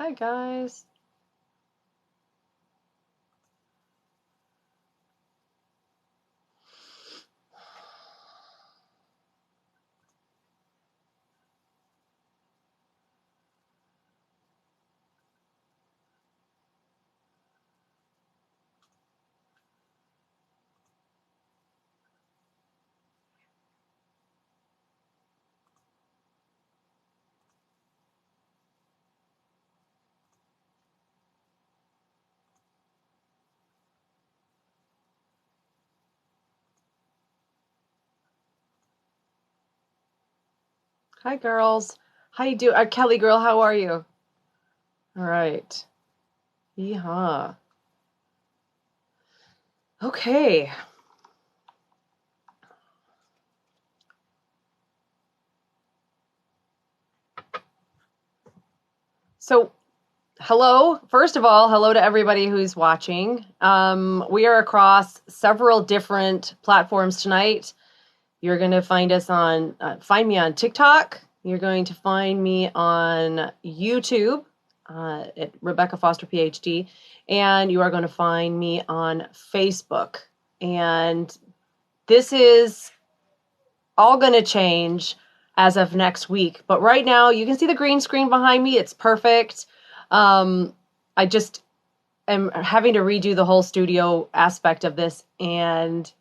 Hi, guys. Hi, girls. How you do? Kelly girl, how are you? All right. Yeehaw. Okay. So, hello. First of all, hello to everybody who's watching. We are across several different platforms tonight. You're going to find us on, find me on TikTok. You're going to find me on YouTube at Rebecca Foster PhD. And you are going to find me on Facebook. And this is all going to change as of next week. But right now, you can see the green screen behind me. It's perfect. I just am having to redo the whole studio aspect of this, and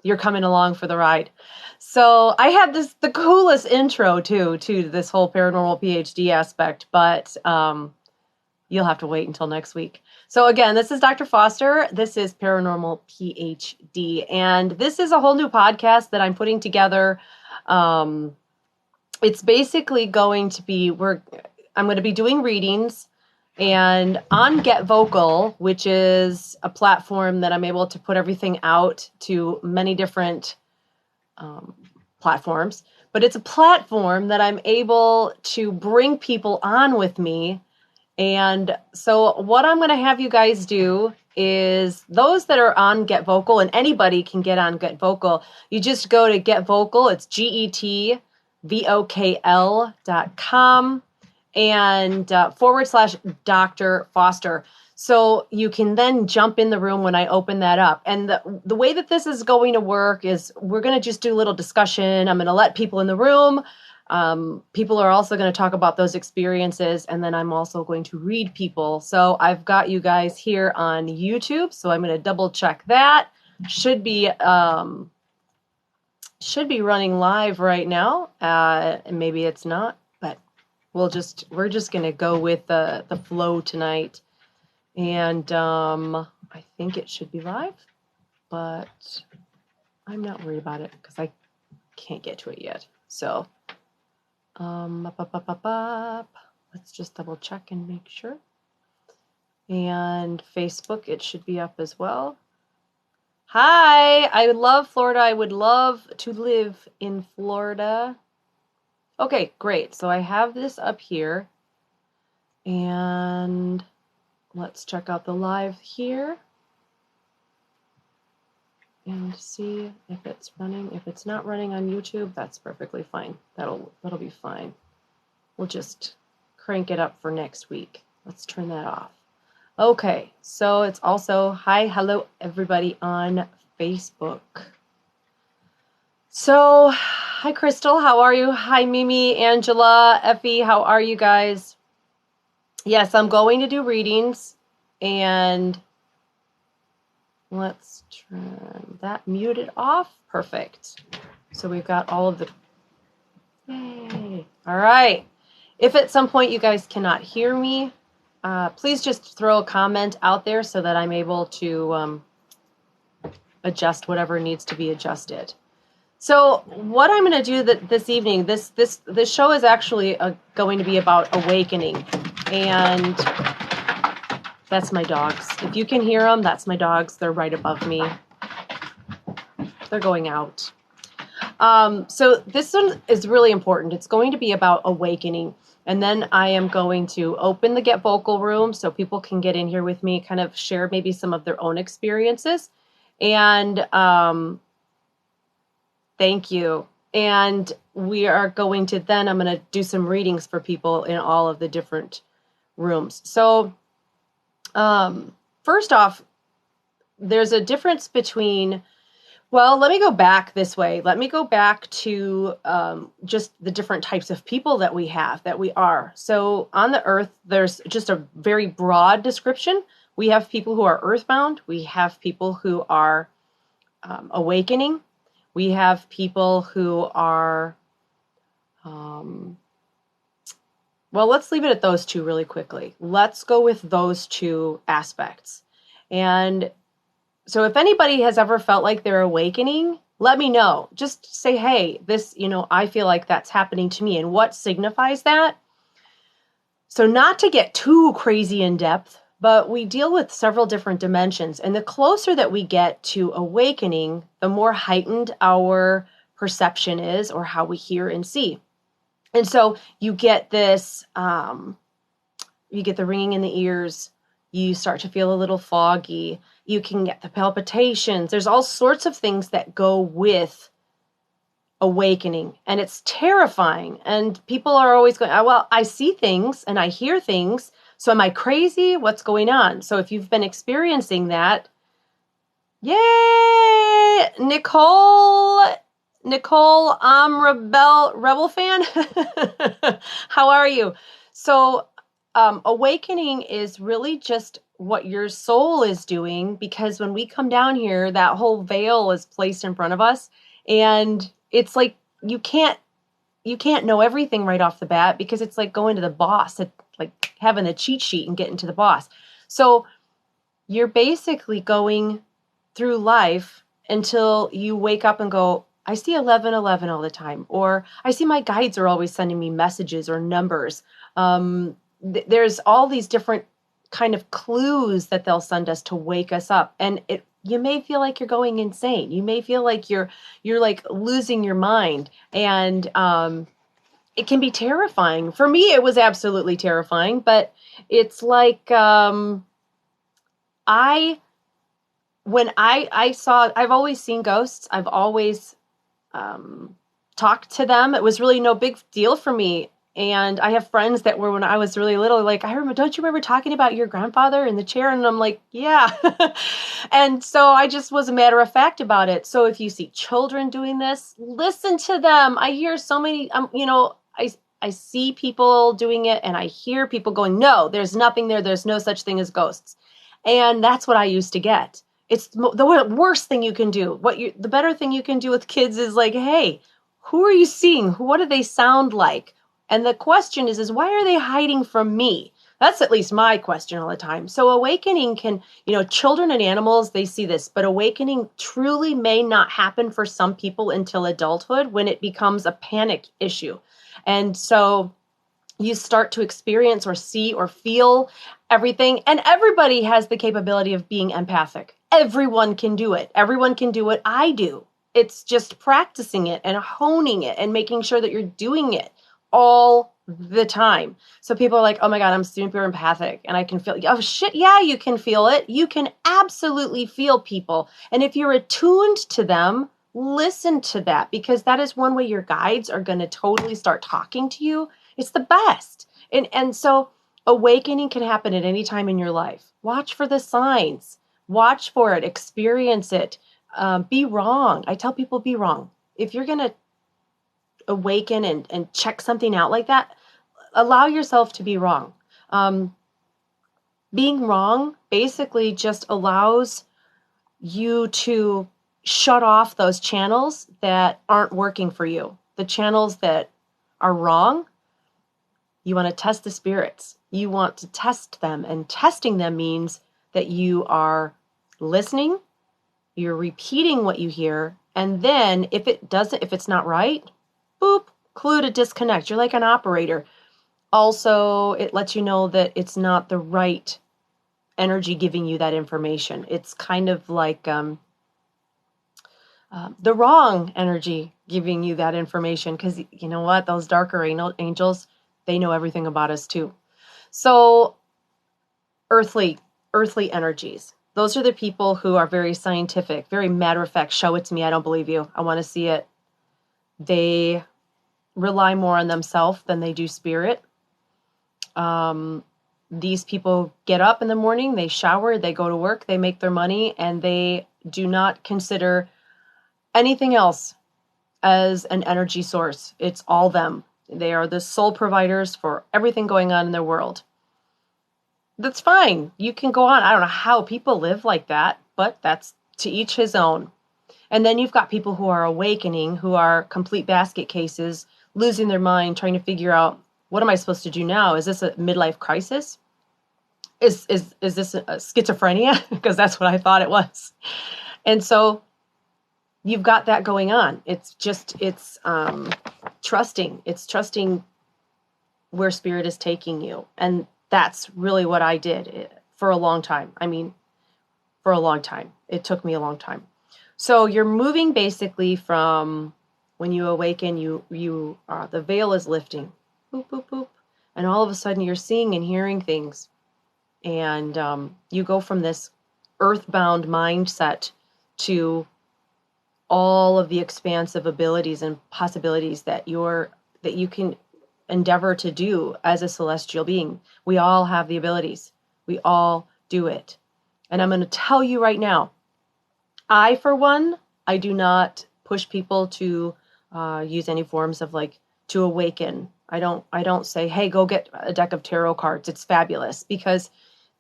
you're coming along for the ride. So I had the coolest intro to this whole paranormal PhD aspect, but you'll have to wait until next week. So again, this is Dr. Foster. This is Paranormal PhD, and this is a whole new podcast that I'm putting together. It's basically going to be I'm going to be doing readings, and on Get Vocal, which is a platform that I'm able to put everything out to many different platforms. But it's a platform that I'm able to bring people on with me. And so what I'm going to have you guys do is those that are on Get Vocal, and anybody can get on Get Vocal. You just go to Get Vocal. It's GETVOKL.com and /Dr. Foster. So you can then jump in the room when I open that up. And the way that this is going to work is we're going to just do a little discussion. I'm going to let people in the room. People are also going to talk about those experiences, and then I'm also going to read people. So I've got you guys here on YouTube, so I'm going to double check that. Should be running live right now. Maybe it's not, but we're just going to go with the flow tonight. And I think it should be live, but I'm not worried about it because I can't get to it yet. So let's just double check and make sure. And Facebook, it should be up as well. Hi, I love Florida. I would love to live in Florida. Okay, great. So I have this up here. And let's check out the live here and see if it's running. If it's not running on YouTube, that's perfectly fine. That'll be fine. We'll just crank it up for next week. Let's turn that off. Okay, so it's also, hello, everybody on Facebook. So, hi, Crystal, how are you? Hi, Mimi, Angela, Effie, how are you guys? Yes, I'm going to do readings, and let's turn that muted off. Perfect. So we've got all of the, yay. All right. If at some point you guys cannot hear me, please just throw a comment out there so that I'm able to adjust whatever needs to be adjusted. So what I'm going to do this evening, this show is actually going to be about awakening, and that's my dogs. If you can hear them, that's my dogs. They're right above me. They're going out. So this one is really important. It's going to be about awakening. And then I am going to open the Get Vocal room so people can get in here with me, kind of share maybe some of their own experiences. And thank you. And we are going to then, I'm going to do some readings for people in all of the different rooms. So first off, there's a difference between, well, let me go back this way. Let me go back to just the different types of people that we have, that we are. So on the earth, there's just a very broad description. We have people who are earthbound. We have people who are awakening. We have people who are, well, let's leave it at those two really quickly. Let's go with those two aspects. And so if anybody has ever felt like they're awakening, let me know. Just say, hey, this, I feel like that's happening to me. And what signifies that? So not to get too crazy in depth, but we deal with several different dimensions. And the closer that we get to awakening, the more heightened our perception is, or how we hear and see. And so you get this, you get the ringing in the ears. You start to feel a little foggy. You can get the palpitations. There's all sorts of things that go with awakening, and it's terrifying. And people are always going, well, I see things and I hear things. So am I crazy? What's going on? So if you've been experiencing that, yay, Nicole, I'm Rebel fan. How are you? So awakening is really just what your soul is doing, because when we come down here, that whole veil is placed in front of us, and it's like you can't know everything right off the bat, because it's like going to the boss, it's like having a cheat sheet and getting to the boss. So you're basically going through life until you wake up and go, I see 1111 all the time, or I see my guides are always sending me messages or numbers. There's all these different kind of clues that they'll send us to wake us up. And you may feel like you're going insane. You may feel like you're like losing your mind. And it can be terrifying. For me, it was absolutely terrifying, but it's like I've always seen ghosts. I've always talked to them. It was really no big deal for me. And I have friends that were, when I was really little, like, don't you remember talking about your grandfather in the chair? And I'm like, yeah. And so I just was a matter of fact about it. So if you see children doing this, listen to them. I hear so many, I see people doing it, and I hear people going, no, there's nothing there. There's no such thing as ghosts. And that's what I used to get. It's the worst thing you can do. The better thing you can do with kids is like, hey, who are you seeing? What do they sound like? And the question is why are they hiding from me? That's at least my question all the time. So awakening can, children and animals, they see this, but awakening truly may not happen for some people until adulthood, when it becomes a panic issue. And so you start to experience or see or feel everything. And everybody has the capability of being empathic. Everyone can do it. Everyone can do what I do. It's just practicing it and honing it and making sure that you're doing it all the time. So people are like, oh my God, I'm super empathic and I can feel, oh shit, yeah, you can feel it. You can absolutely feel people. And if you're attuned to them, listen to that, because that is one way your guides are going to totally start talking to you. It's the best. And so awakening can happen at any time in your life. Watch for the signs. Watch for it. Experience it. Be wrong. I tell people, be wrong. If you're going to awaken and check something out like that, allow yourself to be wrong. Being wrong basically just allows you to shut off those channels that aren't working for you. The channels that are wrong, you want to test the spirits. You want to test them, and testing them means that you are listening, you're repeating what you hear, and then if it's not right, boop, clue to disconnect. You're like an operator. Also, it lets you know that it's not the right energy giving you that information. It's kind of like the wrong energy giving you that information, because you know what? Those darker angels, they know everything about us too. So earthly energies. Those are the people who are very scientific, very matter of fact. Show it to me. I don't believe you. I want to see it. They rely more on themselves than they do spirit. these people get up in the morning, they shower, they go to work, they make their money, and they do not consider anything else as an energy source. It's all them. They are the sole providers for everything going on in their world. That's fine. You can go on. I don't know how people live like that, but that's to each his own. And then you've got people who are awakening, who are complete basket cases, losing their mind, trying to figure out, what am I supposed to do now? Is this a midlife crisis? Is this a schizophrenia? Because that's what I thought it was. And so you've got that going on. It's trusting. It's trusting where spirit is taking you. And that's really what I did for a long time. I mean, for a long time. It took me a long time. So you're moving basically from when you awaken, the veil is lifting, boop, boop, boop. And all of a sudden you're seeing and hearing things. And you go from this earthbound mindset to all of the expansive abilities and possibilities that you can endeavor to do as a celestial being. We all have the abilities. We all do it. And I'm going to tell you right now, for one, I do not push people to use any forms of to awaken. I don't say, hey, go get a deck of tarot cards. It's fabulous, because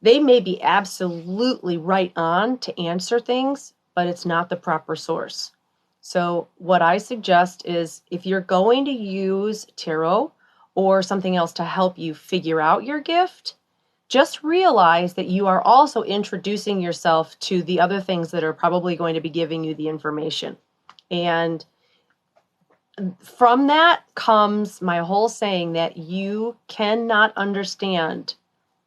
they may be absolutely right on to answer things, but it's not the proper source. So what I suggest is, if you're going to use tarot or something else to help you figure out your gift, just realize that you are also introducing yourself to the other things that are probably going to be giving you the information. And from that comes my whole saying that you cannot understand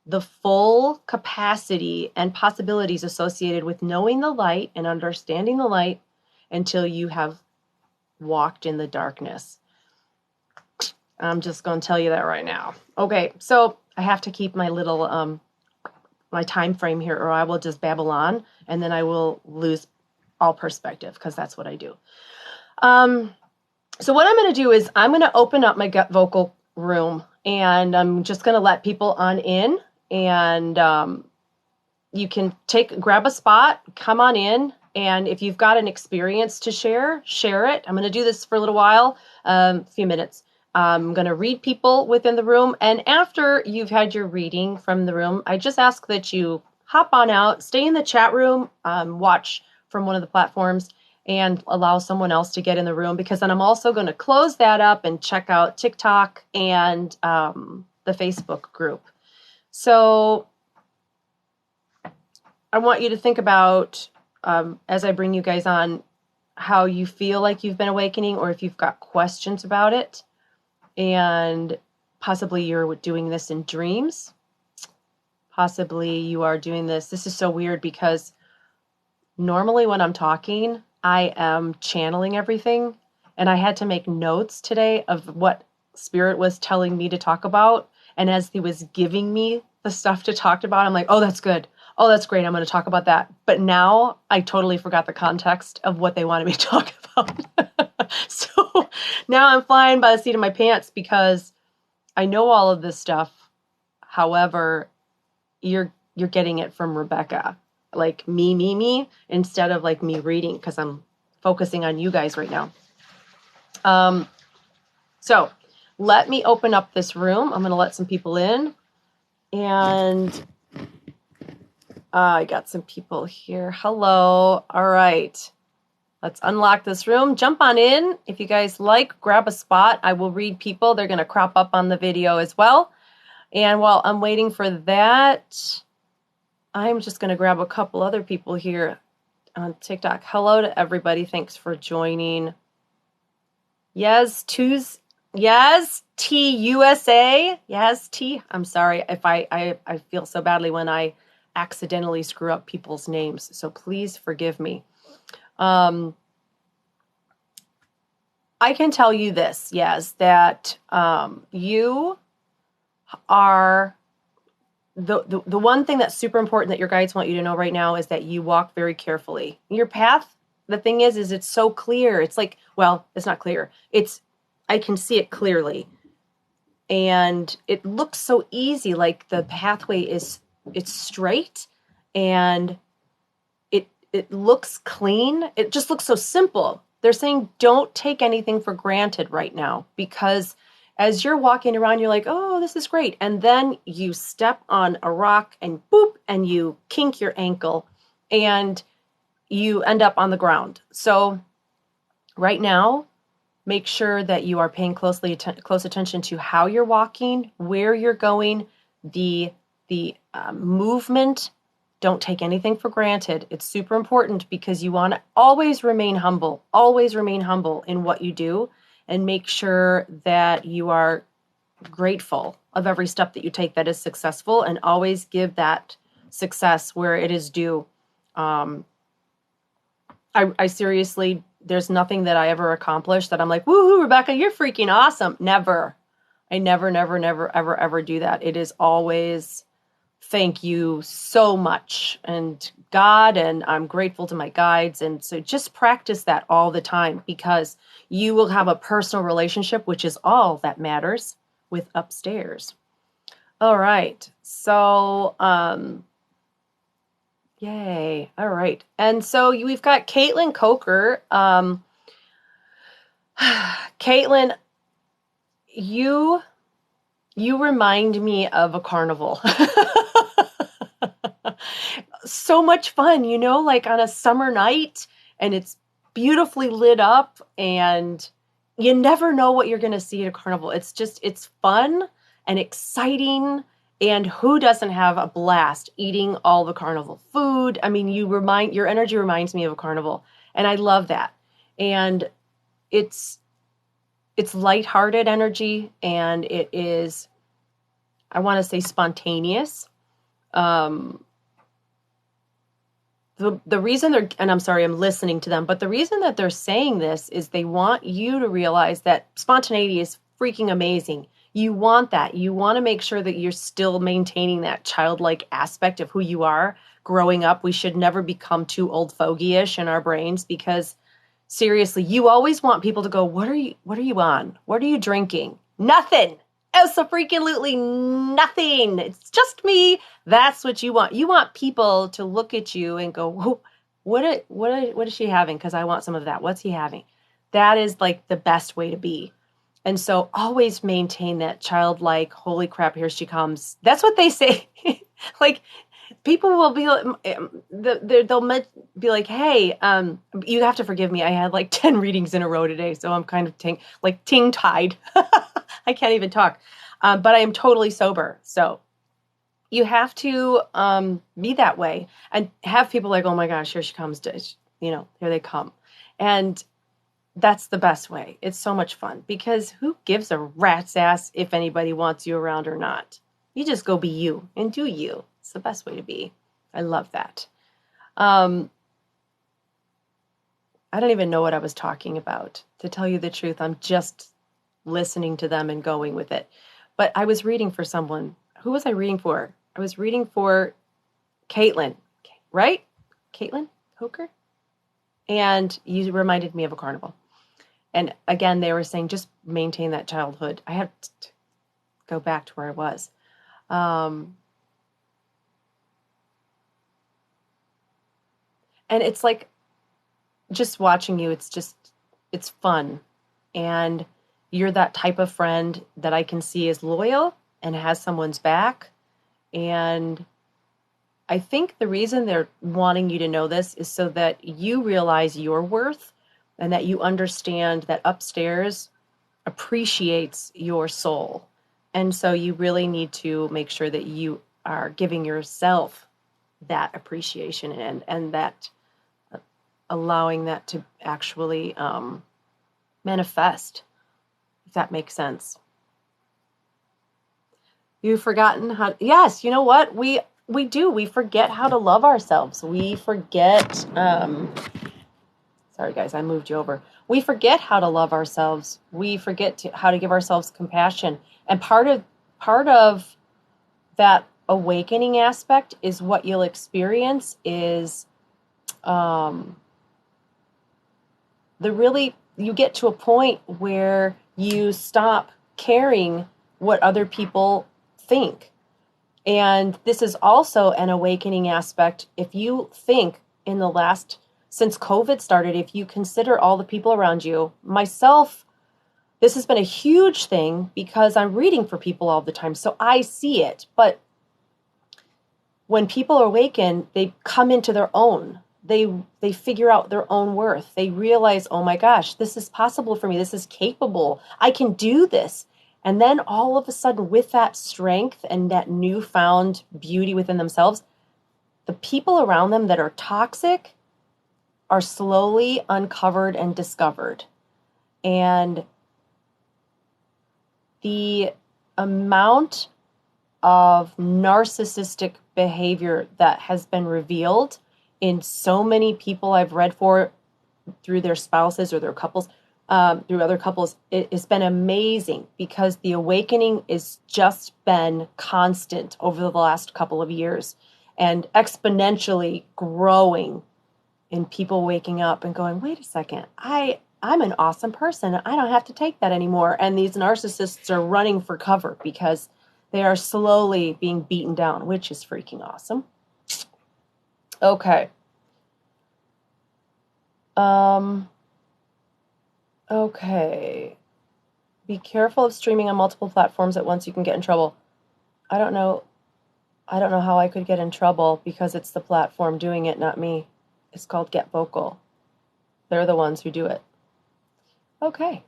the full capacity and possibilities associated with knowing the light and understanding the light until you have walked in the darkness. I'm just going to tell you that right now. Okay, so I have to keep my little my time frame here, or I will just babble on, and then I will lose all perspective, because that's what I do. So what I'm going to do is I'm going to open up my gut vocal room, and I'm just going to let people on in, and you can grab a spot, come on in, and if you've got an experience to share it. I'm going to do this for a little while, a few minutes. I'm going to read people within the room. And after you've had your reading from the room, I just ask that you hop on out, stay in the chat room, watch from one of the platforms, and allow someone else to get in the room, because then I'm also going to close that up and check out TikTok and the Facebook group. So I want you to think about, as I bring you guys on, how you feel like you've been awakening, or if you've got questions about it. And possibly you're doing this in dreams. Possibly you are doing this. This is so weird, because normally when I'm talking, I am channeling everything. And I had to make notes today of what Spirit was telling me to talk about. And as he was giving me the stuff to talk about, I'm like, oh, that's good. Oh, that's great. I'm going to talk about that. But now I totally forgot the context of what they wanted me to talk about. So now I'm flying by the seat of my pants, because I know all of this stuff. However, you're getting it from Rebecca, like me, instead of like me reading, because I'm focusing on you guys right now. So let me open up this room. I'm going to let some people in, and I got some people here. Hello. All right. Let's unlock this room. Jump on in. If you guys like, grab a spot. I will read people. They're going to crop up on the video as well. And while I'm waiting for that, I'm just going to grab a couple other people here on TikTok. Hello to everybody. Thanks for joining. Yes, T USA. Yes, T. I'm sorry if I feel so badly when I accidentally screw up people's names. So please forgive me. I can tell you this, yes, that you are the one thing that's super important that your guides want you to know right now is that you walk very carefully. Your path, the thing is it's so clear. It's like, well, it's not clear. I can see it clearly. and it looks so easy, like the pathway it's straight, and it looks clean. It just looks so simple. They're saying don't take anything for granted right now, because as you're walking around, you're like, oh, this is great. And then you step on a rock and boop, and you kink your ankle and you end up on the ground. So right now, make sure that you are paying close attention to how you're walking, where you're going, the movement. Don't take anything for granted. It's super important, because you want to always remain humble in what you do, and make sure that you are grateful of every step that you take that is successful, and always give that success where it is due. I seriously, there's nothing that I ever accomplished that I'm like, woohoo, Rebecca, you're freaking awesome. Never. I never, ever do that. It is always, thank you so much, and God, and I'm grateful to my guides. And so just practice that all the time, because you will have a personal relationship, which is all that matters, with upstairs. All right. So, yay. All right. And so we've got Caitlin Coker. Caitlin, you remind me of a carnival. So much fun, like on a summer night, and it's beautifully lit up, and you never know what you're going to see at a carnival. It's fun and exciting. And who doesn't have a blast eating all the carnival food? I mean, your energy reminds me of a carnival, and I love that. And it's lighthearted energy, and it is, I want to say, spontaneous. The reason and I'm sorry, I'm listening to them, but the reason that they're saying this is they want you to realize that spontaneity is freaking amazing. You want that. You want to make sure that you're still maintaining that childlike aspect of who you are growing up. We should never become too old fogey-ish in our brains, because seriously, you always want people to go, what are you on? What are you drinking? Nothing. Absolutely nothing. It's just me. That's what you want. You want people to look at you and go, what is she having? Because I want some of that. What's he having? That is like the best way to be. And so always maintain that childlike, holy crap, here she comes. That's what they say. Like, people will be they'll be like, hey, you have to forgive me. I had like 10 readings in a row today, so I'm kind of ting-tied. I can't even talk. But I am totally sober. So you have to be that way, and have people like, oh my gosh, here she comes. Here they come. And that's the best way. It's so much fun, because who gives a rat's ass if anybody wants you around or not? You just go be you and do you. It's the best way to be. I love that. I don't even know what I was talking about. To tell you the truth, I'm just listening to them and going with it. But I was reading for someone. Who was I reading for? I was reading for Caitlin, right? Caitlin Coker? And you reminded me of a carnival. And again, they were saying, just maintain that childhood. I have to go back to where I was. And it's like, just watching you, it's fun. And you're that type of friend that I can see is loyal and has someone's back. And I think the reason they're wanting you to know this is so that you realize your worth, and that you understand that upstairs appreciates your soul. And so you really need to make sure that you are giving yourself that appreciation, and that allowing that to actually manifest, if that makes sense. You've forgotten how, yes, you know what? We do. We forget how to love ourselves. We forget, sorry guys, I moved you over. We forget how to love ourselves. We forget how to give ourselves compassion. And part of that awakening aspect is what you'll experience is you get to a point where you stop caring what other people think. And this is also an awakening aspect. If you think since COVID started, if you consider all the people around you, myself, this has been a huge thing because I'm reading for people all the time. So I see it. But when people awaken, they come into their own. They figure out their own worth. They realize, oh my gosh, this is possible for me. This is capable. I can do this. And then all of a sudden, with that strength and that newfound beauty within themselves, the people around them that are toxic are slowly uncovered and discovered. And the amount of narcissistic behavior that has been revealed in so many people I've read for through their spouses or their couples, through other couples, it's been amazing because the awakening has just been constant over the last couple of years and exponentially growing in people waking up and going, wait a second, I'm an awesome person. I don't have to take that anymore. And these narcissists are running for cover because they are slowly being beaten down, which is freaking awesome. Okay. Okay. Be careful of streaming on multiple platforms at once. You can get in trouble. I don't know how I could get in trouble because it's the platform doing it, not me. It's called Get Vocal. They're the ones who do it. Okay.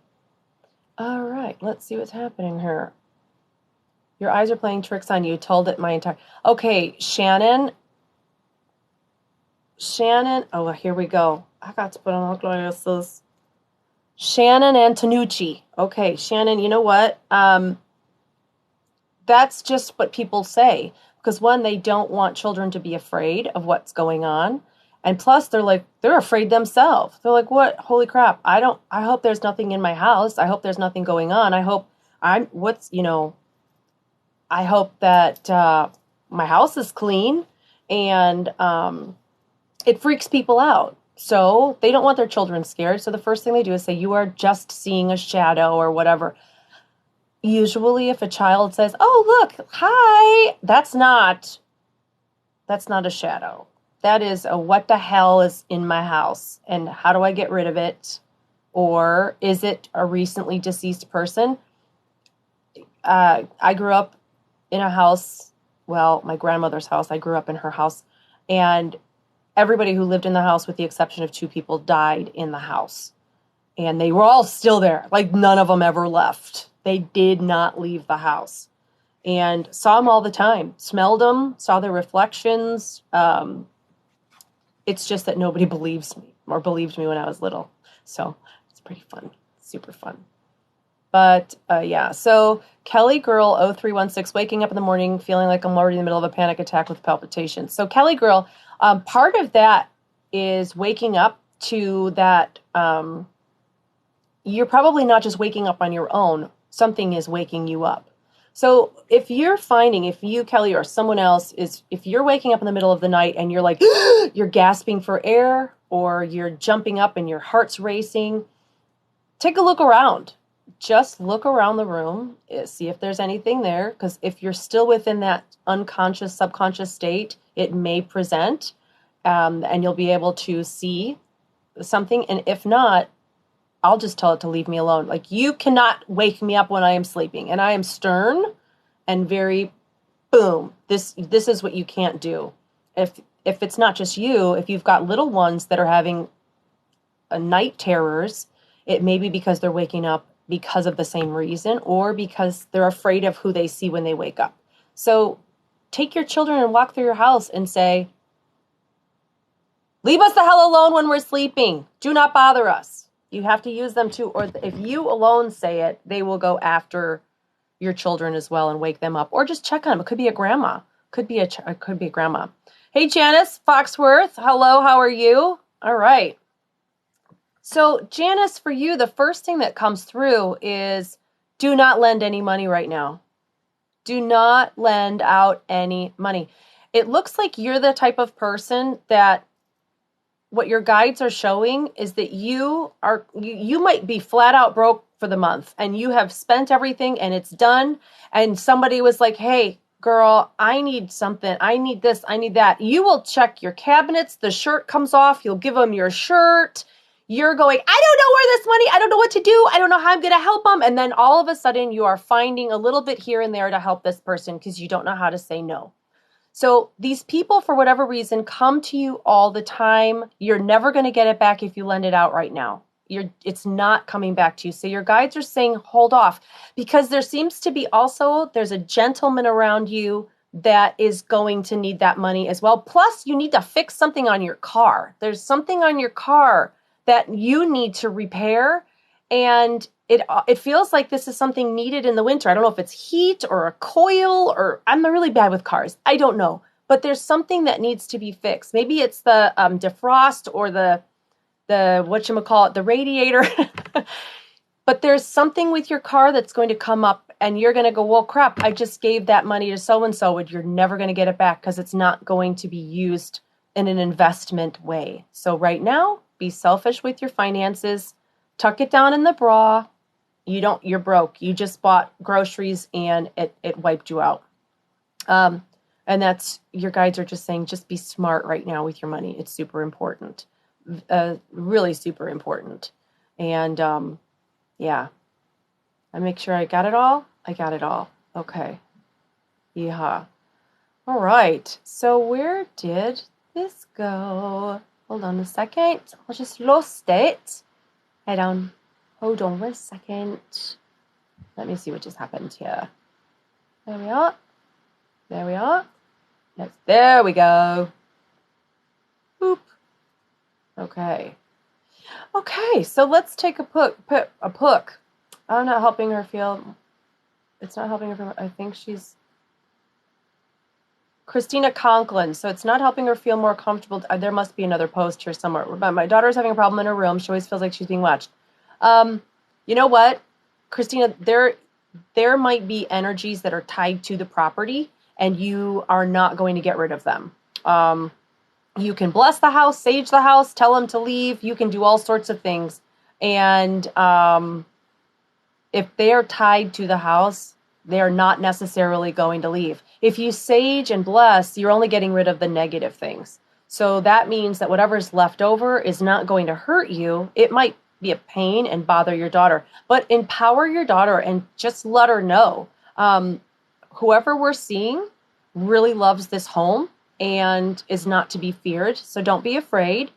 All right. Let's see what's happening here. Your eyes are playing tricks on you. Told it my entire... Okay, Shannon. Oh, here we go. I got to put on glasses. Shannon Antonucci. Okay, Shannon, you know what? That's just what people say. Because one, they don't want children to be afraid of what's going on. And plus, they're afraid themselves. They're like, what? Holy crap. I hope there's nothing in my house. I hope there's nothing going on. I hope that my house is clean. And it freaks people out. So they don't want their children scared. So the first thing they do is say, you are just seeing a shadow or whatever. Usually if a child says, oh, look, hi, that's not a shadow. That is a what the hell is in my house and how do I get rid of it? Or is it a recently deceased person? I grew up in a house, my grandmother's house. I grew up in her house, and everybody who lived in the house, with the exception of 2 people, died in the house. And they were all still there. Like none of them ever left. They did not leave the house. And saw them all the time. Smelled them, saw their reflections. It's just that nobody believes me or believed me when I was little. So it's pretty fun. Super fun. But yeah, so Kelly Girl 0316, waking up in the morning, feeling like I'm already in the middle of a panic attack with palpitations. So Kelly Girl, part of that is waking up to that. You're probably not just waking up on your own. Something is waking you up. So if you, Kelly, or someone else if you're waking up in the middle of the night and you're like, you're gasping for air or you're jumping up and your heart's racing, take a look around. Just look around the room, see if there's anything there. Because if you're still within that unconscious, subconscious state, it may present and you'll be able to see something. And if not, I'll just tell it to leave me alone. Like, you cannot wake me up when I am sleeping. And I am stern and very, boom, this is what you can't do. If it's not just you, if you've got little ones that are having night terrors, it may be because they're waking up because of the same reason or because they're afraid of who they see when they wake up. So take your children and walk through your house and say, leave us the hell alone when we're sleeping. Do not bother us. You have to use them too. Or if you alone say it, they will go after your children as well and wake them up. Or just check on them. It could be a grandma. Could be a grandma. Hey, Janice Foxworth. Hello, how are you? All right. So, Janice, for you, the first thing that comes through is do not lend any money right now. Do not lend out any money. It looks like you're the type of person that what your guides are showing is that you might be flat out broke for the month and you have spent everything and it's done, and somebody was like, hey, girl, I need something. I need this. I need that. You will check your cabinets. The shirt comes off. You'll give them your shirt. You're going, I don't know where this money, I don't know what to do. I don't know how I'm going to help them. And then all of a sudden you are finding a little bit here and there to help this person because you don't know how to say no. So these people, for whatever reason, come to you all the time. You're never going to get it back if you lend it out right now. It's not coming back to you. So your guides are saying, hold off, because there seems to be also, there's a gentleman around you that is going to need that money as well. Plus, you need to fix something on your car. There's something on your car that you need to repair. And it feels like this is something needed in the winter. I don't know if it's heat or a coil, or I'm really bad with cars. I don't know. But there's something that needs to be fixed. Maybe it's the defrost or the whatchamacallit, the radiator. But there's something with your car that's going to come up and you're going to go, well, crap, I just gave that money to so-and-so, and you're never going to get it back because it's not going to be used in an investment way. So right now, be selfish with your finances. Tuck it down in the bra. You're broke. You just bought groceries and it wiped you out. And that's, your guides are just saying, just be smart right now with your money. It's super important. Really super important. And yeah, I make sure I got it all. I got it all. Okay. Yeah. All right. So where did this go? Hold on a second. I just lost it. Hold on for a second. Let me see what just happened here. There we are. There we are. Yes, there we go. Boop. Okay. Okay, so let's take a pook. I'm not helping her feel. It's not helping her feel. I think she's Christina Conklin. So it's not helping her feel more comfortable. There must be another post here somewhere. My daughter's having a problem in her room. She always feels like she's being watched. You know what, Christina, there might be energies that are tied to the property and you are not going to get rid of them. You can bless the house, sage the house, tell them to leave. You can do all sorts of things. And if they are tied to the house, they are not necessarily going to leave. If you sage and bless, you're only getting rid of the negative things. So that means that whatever's left over is not going to hurt you. It might be a pain and bother your daughter, but empower your daughter and just let her know. Whoever we're seeing really loves this home and is not to be feared. So don't be afraid.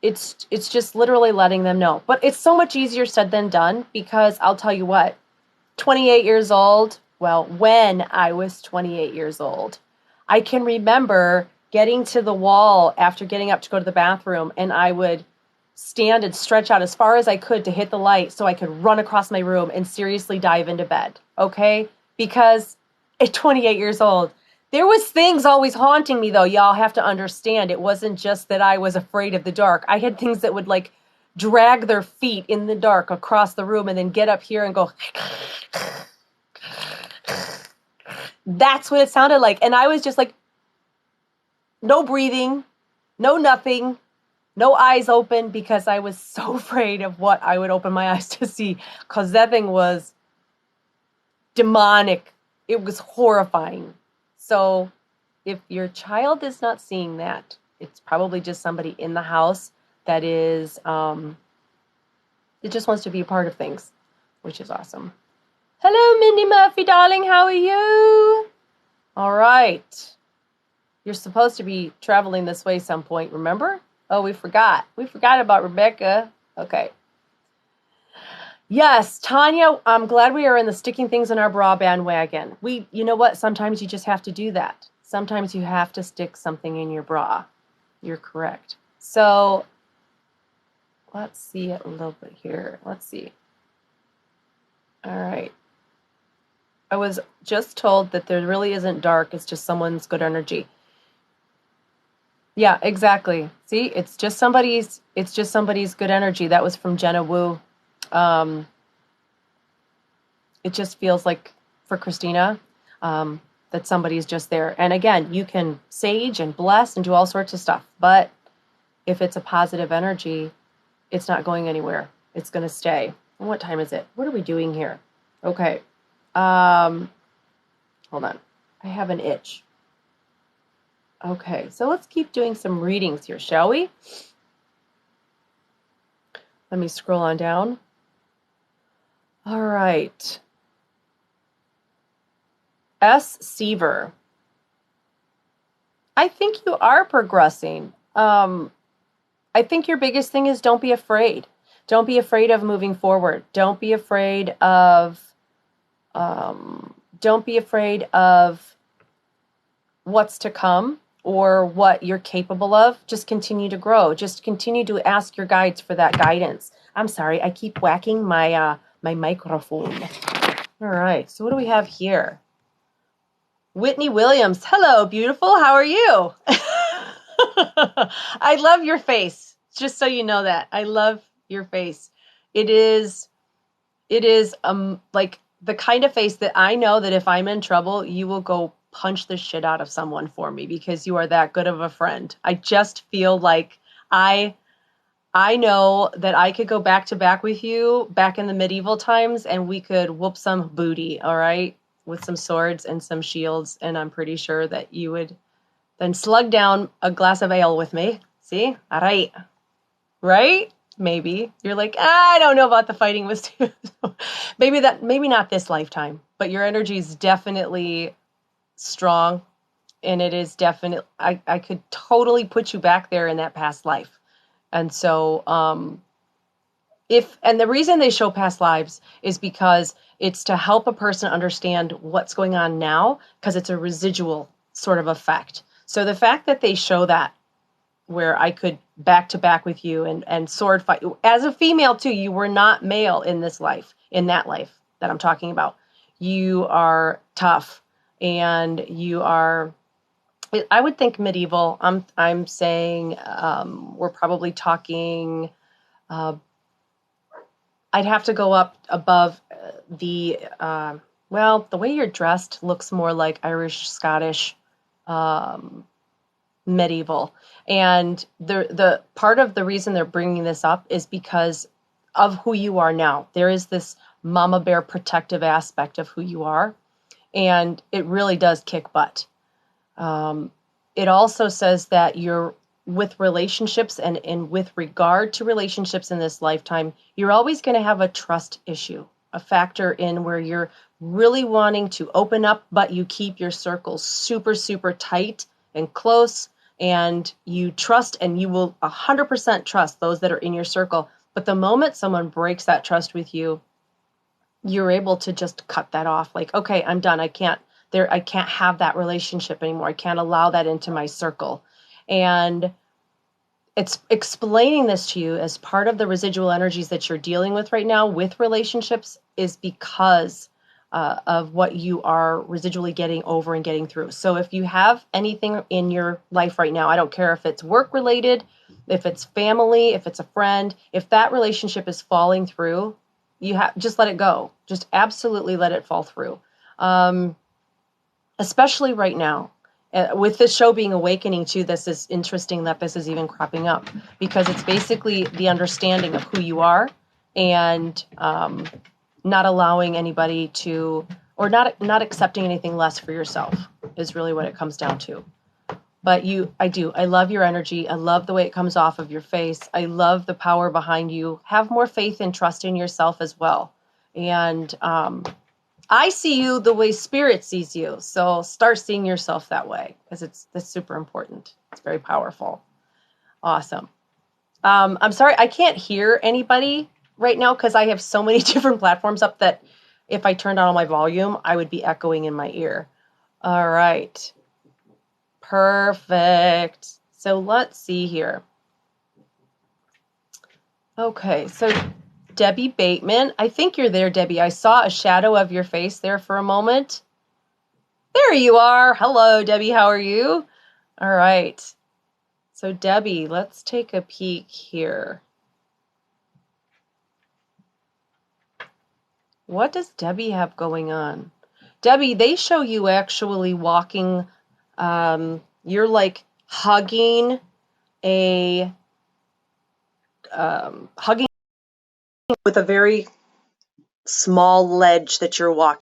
It's just literally letting them know. But it's so much easier said than done, because I'll tell you what, 28 years old, well, when I was 28 years old, I can remember getting to the wall after getting up to go to the bathroom, and I would stand and stretch out as far as I could to hit the light so I could run across my room and seriously dive into bed, okay? Because at 28 years old, there was things always haunting me, though. Y'all have to understand, it wasn't just that I was afraid of the dark. I had things that would, like, drag their feet in the dark across the room and then get up here and go... That's what it sounded like. And I was just like, no breathing, no nothing, no eyes open, because I was so afraid of what I would open my eyes to see, because that thing was demonic. It was horrifying. So if your child is not seeing that, it's probably just somebody in the house that is, it just wants to be a part of things, which is awesome. Hello, Mindy Murphy, darling. How are you? All right. You're supposed to be traveling this way some point, remember? Oh, we forgot. We forgot about Rebecca. Okay. Yes, Tanya, I'm glad we are in the sticking things in our bra bandwagon. You know what? Sometimes you just have to do that. Sometimes you have to stick something in your bra. You're correct. So let's see it a little bit here. Let's see. All right. I was just told that there really isn't dark. It's just someone's good energy. Yeah, exactly. See, it's just somebody's good energy. That was from Jenna Wu. It just feels like for Christina, that somebody's just there. And again, you can sage and bless and do all sorts of stuff. But if it's a positive energy, it's not going anywhere. It's going to stay. What time is it? What are we doing here? Okay. Hold on. I have an itch. Okay, so let's keep doing some readings here, shall we? Let me scroll on down. All right. S. Seaver. I think you are progressing. I think your biggest thing is don't be afraid. Don't be afraid of moving forward. Don't be afraid of what's to come or what you're capable of. Just continue to grow. Just continue to ask your guides for that guidance. I'm sorry, I keep whacking my my microphone. All right, so what do we have here? Whitney Williams. Hello, beautiful. How are you? I love your face. Just so you know that. I love your face. It is like the kind of face that I know that if I'm in trouble, you will go punch the shit out of someone for me because you are that good of a friend. I just feel like I know that I could go back to back with you back in the medieval times and we could whoop some booty, all right? With some swords and some shields, and I'm pretty sure that you would then slug down a glass of ale with me. See? All right. Right? Maybe. You're like, I don't know about the fighting with too. maybe not this lifetime, but your energy is definitely strong, and it is definitely, I could totally put you back there in that past life. And so, and the reason they show past lives is because it's to help a person understand what's going on now, because it's a residual sort of effect. So the fact that they show that where I could back to back with you and sword fight as a female too, you were not male in this life, in that life that I'm talking about. You are tough and you are, I would think medieval. I'm saying, we're probably talking, I'd have to go up above the way you're dressed looks more like Irish, Scottish, medieval. And the part of the reason they're bringing this up is because of who you are now. There is this mama bear protective aspect of who you are, and it really does kick butt. It also says that you're with relationships and with regard to relationships in this lifetime, you're always going to have a trust issue, a factor in where you're really wanting to open up, but you keep your circles super, super tight and close, and you trust, and you will 100% trust those that are in your circle. But the moment someone breaks that trust with you, you're able to just cut that off. Like, okay, I'm done. I can't have that relationship anymore. I can't allow that into my circle. And it's explaining this to you as part of the residual energies that you're dealing with right now with relationships is because of what you are residually getting over and getting through. So if you have anything in your life right now, I don't care if it's work related, if it's family, if it's a friend, if that relationship is falling through, you have just let it go. Just absolutely let it fall through. Especially right now. With this show being Awakening too, this is interesting that this is even cropping up because it's basically the understanding of who you are and not allowing anybody to, or not accepting anything less for yourself is really what it comes down to. But I love your energy. I love the way it comes off of your face. I love the power behind you. Have more faith and trust in yourself as well. And I see you the way spirit sees you. So start seeing yourself that way because that's super important. It's very powerful. Awesome. I'm sorry, I can't hear anybody right now because I have so many different platforms up that if I turned on all my volume, I would be echoing in my ear. All right. Perfect. So let's see here. Okay, so Debbie Bateman. I think you're there, Debbie. I saw a shadow of your face there for a moment. There you are. Hello, Debbie. How are you? All right. So Debbie, let's take a peek here. What does Debbie have going on? Debbie, they show you actually walking. You're like hugging hugging with a very small ledge that you're walking.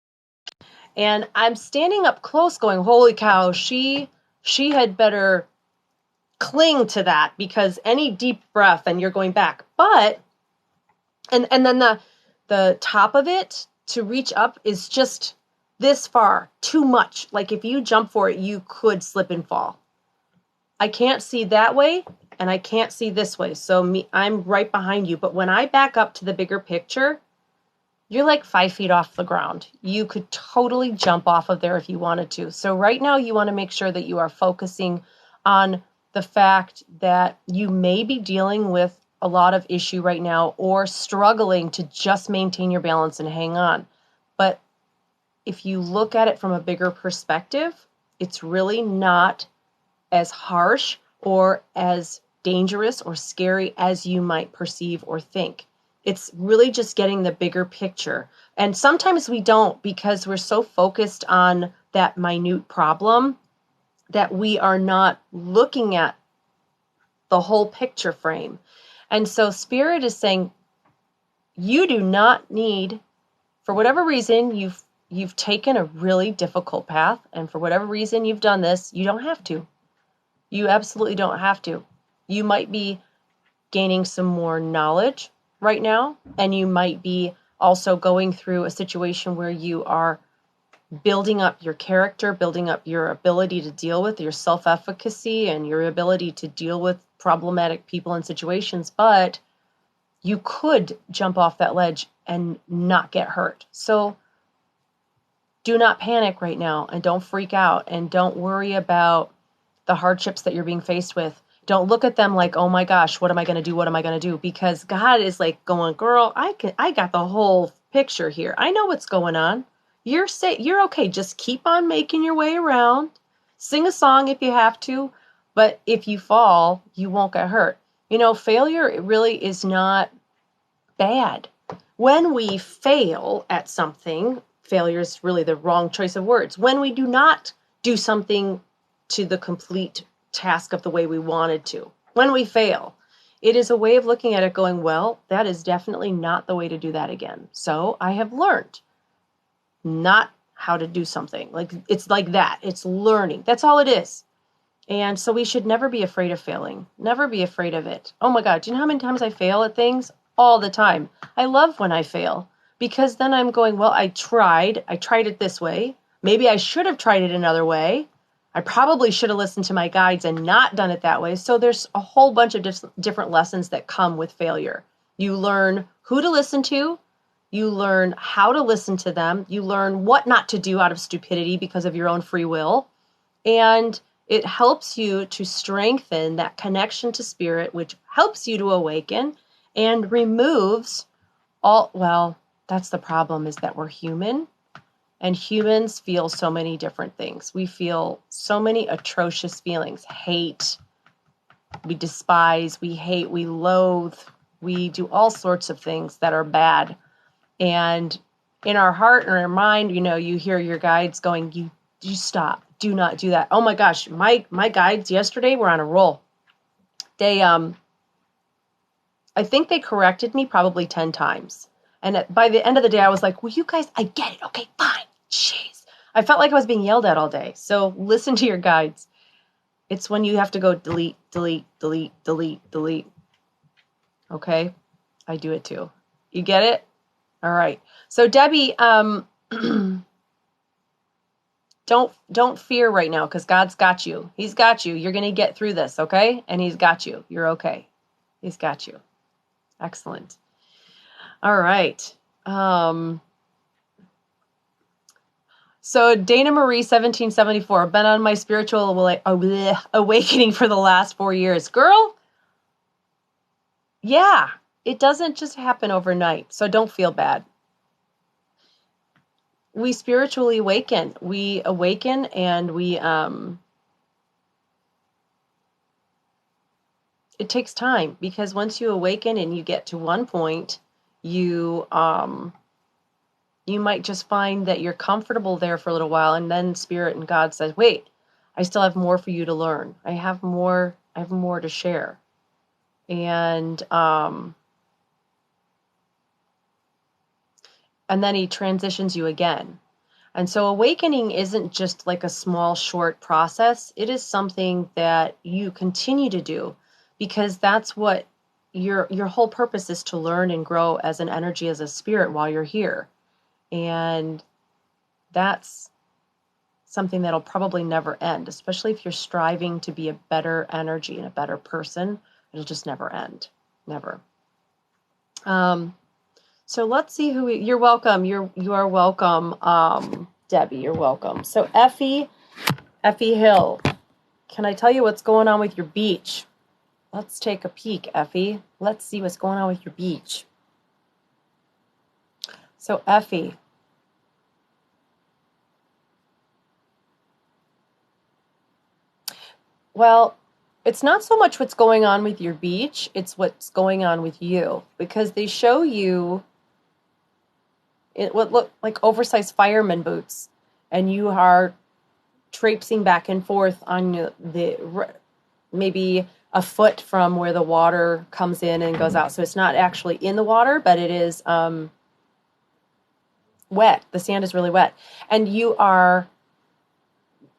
And I'm standing up close going, holy cow, she had better cling to that, because any deep breath and you're going back. But, and then the top of it to reach up is just this far, too much. Like if you jump for it, you could slip and fall. I can't see that way and I can't see this way. So I'm right behind you. But when I back up to the bigger picture, you're like 5 feet off the ground. You could totally jump off of there if you wanted to. So right now you want to make sure that you are focusing on the fact that you may be dealing with a lot of issue right now or struggling to just maintain your balance and hang on. But if you look at it from a bigger perspective, it's really not as harsh or as dangerous or scary as you might perceive or think. It's really just getting the bigger picture. And sometimes we don't, because we're so focused on that minute problem that we are not looking at the whole picture frame. And so Spirit is saying, you do not need, for whatever reason, you've taken a really difficult path, and for whatever reason you've done this, you don't have to. You absolutely don't have to. You might be gaining some more knowledge right now, and you might be also going through a situation where you are building up your character, building up your ability to deal with your self-efficacy and your ability to deal with problematic people and situations, but you could jump off that ledge and not get hurt. So do not panic right now, and don't freak out, and don't worry about the hardships that you're being faced with. Don't look at them like, oh my gosh, what am I going to do? What am I going to do? Because God is like going, girl, I got the whole picture here. I know what's going on. You're okay. Just keep on making your way around. Sing a song if you have to. But if you fall, you won't get hurt. Failure, it really is not bad. When we fail at something, failure is really the wrong choice of words. When we do not do something to the complete task of the way we wanted to, when we fail, it is a way of looking at it going, well, that is definitely not the way to do that again. So I have learned not how to do something. Like, it's like that. It's learning. That's all it is. And so we should never be afraid of failing. Never be afraid of it. Oh my God, do you know how many times I fail at things? All the time. I love when I fail, because then I'm going, well, I tried it this way. Maybe I should have tried it another way. I probably should have listened to my guides and not done it that way. So there's a whole bunch of different lessons that come with failure. You learn who to listen to. You learn how to listen to them. You learn what not to do out of stupidity because of your own free will. And it helps you to strengthen that connection to Spirit, which helps you to awaken and removes that's the problem, is that we're human. And humans feel so many different things. We feel so many atrocious feelings. Hate, we despise, we hate, we loathe, we do all sorts of things that are bad. And in our heart and our mind, you hear your guides going, you stop, do not do that. Oh my gosh, my guides yesterday were on a roll. They, I think they corrected me probably 10 times. And by the end of the day, I was like, well, you guys, I get it. Okay, fine. Jeez. I felt like I was being yelled at all day. So listen to your guides. It's when you have to go delete, delete, delete, delete, delete. Okay? I do it too. You get it? All right. So Debbie, don't fear right now, because God's got you. He's got you. You're going to get through this, okay? And he's got you. You're okay. He's got you. Excellent. All right. So Dana Marie, 1774, been on my spiritual awakening for the last 4 years. Girl, yeah, it doesn't just happen overnight. So don't feel bad. We spiritually awaken. We awaken, and it takes time, because once you awaken and you get to one point, you might just find that you're comfortable there for a little while, and then Spirit and God says, wait, I still have more for you to learn. I have more to share. And and then he transitions you again. And so awakening isn't just like a small, short process. It is something that you continue to do because that's what your whole purpose is, to learn and grow as an energy, as a spirit while you're here. And that's something that'll probably never end, especially if you're striving to be a better energy and a better person. It'll just never end. Never. So let's see you're welcome. You are welcome. Debbie, you're welcome. So Effie Hill, can I tell you what's going on with your beach? Let's take a peek, Effie. Let's see what's going on with your beach. So Effie, well, it's not so much what's going on with your beach, it's what's going on with you, because they show you what look like oversized fireman boots, and you are traipsing back and forth on the maybe a foot from where the water comes in and goes out. So it's not actually in the water, but it is wet. The sand is really wet, and you are